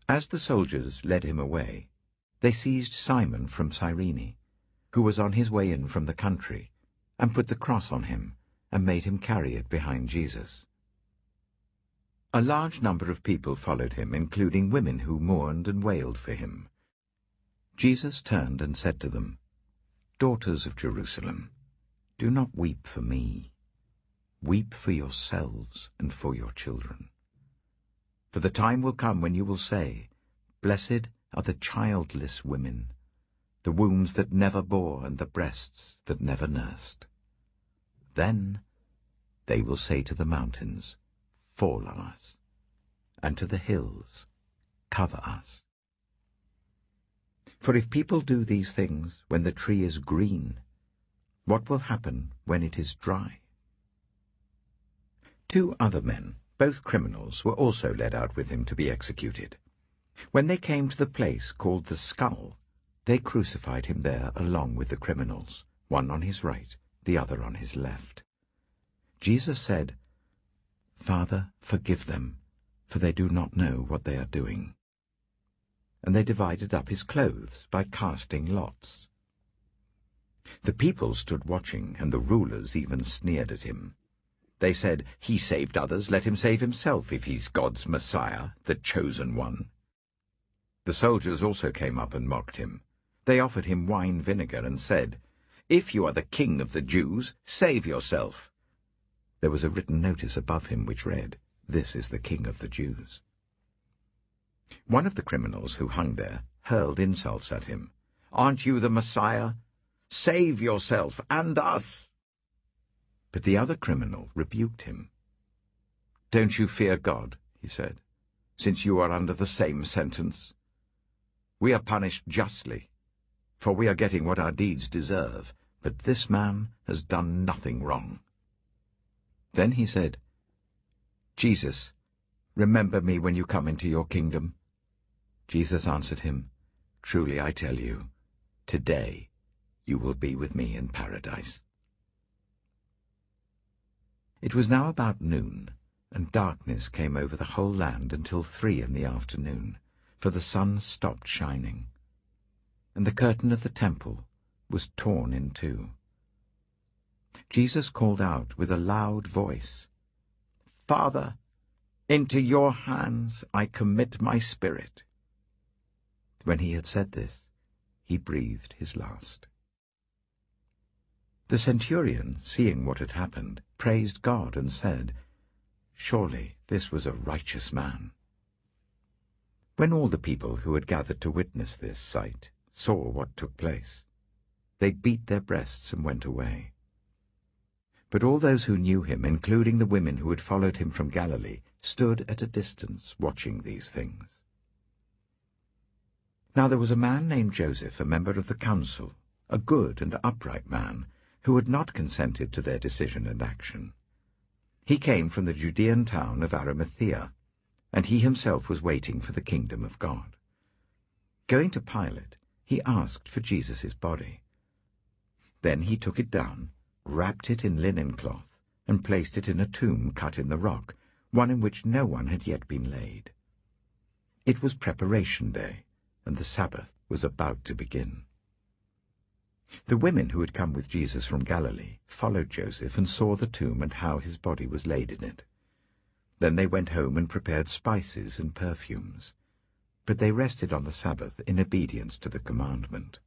As the soldiers led him away, they seized Simon from Cyrene, who was on his way in from the country, and put the cross on him, and made him carry it behind Jesus. A large number of people followed him, including women who mourned and wailed for him. Jesus turned and said to them, "Daughters of Jerusalem, do not weep for me. Weep for yourselves and for your children. For the time will come when you will say, 'Blessed are the childless women, the wombs that never bore and the breasts that never nursed.' Then they will say to the mountains, 'Fall on us,' and to the hills, 'Cover us.' For if people do these things when the tree is green, what will happen when it is dry?" 2 other men, both criminals, were also led out with him to be executed. When they came to the place called the Skull, they crucified him there along with the criminals, one on his right, the other on his left. Jesus said, "Father, forgive them, for they do not know what they are doing." And they divided up his clothes by casting lots. The people stood watching, and the rulers even sneered at him. They said, "He saved others, let him save himself, if he's God's Messiah, the chosen one." The soldiers also came up and mocked him. They offered him wine vinegar and said, "If you are the king of the Jews, save yourself." There was a written notice above him which read, "This is the King of the Jews." One of the criminals who hung there hurled insults at him. "Aren't you the Messiah? Save yourself and us." But the other criminal rebuked him. "Don't you fear God," he said, "since you are under the same sentence? We are punished justly, for we are getting what our deeds deserve, but this man has done nothing wrong." Then he said, "Jesus, remember me when you come into your kingdom." Jesus answered him, "Truly I tell you, today you will be with me in paradise." It was now about noon, and darkness came over the whole land until 3 in the afternoon, for the sun stopped shining, and the curtain of the temple was torn in two. Jesus called out with a loud voice, "Father, into your hands I commit my spirit." When he had said this, he breathed his last. The centurion, seeing what had happened, praised God and said, "Surely this was a righteous man." When all the people who had gathered to witness this sight saw what took place, they beat their breasts and went away. But all those who knew him, including the women who had followed him from Galilee, stood at a distance watching these things. Now there was a man named Joseph, a member of the council, a good and upright man, who had not consented to their decision and action. He came from the Judean town of Arimathea, and he himself was waiting for the kingdom of God. Going to Pilate, he asked for Jesus' body. Then he took it down, wrapped it in linen cloth, and placed it in a tomb cut in the rock, one in which no one had yet been laid. It was Preparation Day, and the Sabbath was about to begin. The women who had come with Jesus from Galilee followed Joseph and saw the tomb and how his body was laid in it. Then they went home and prepared spices and perfumes, but they rested on the Sabbath in obedience to the commandment.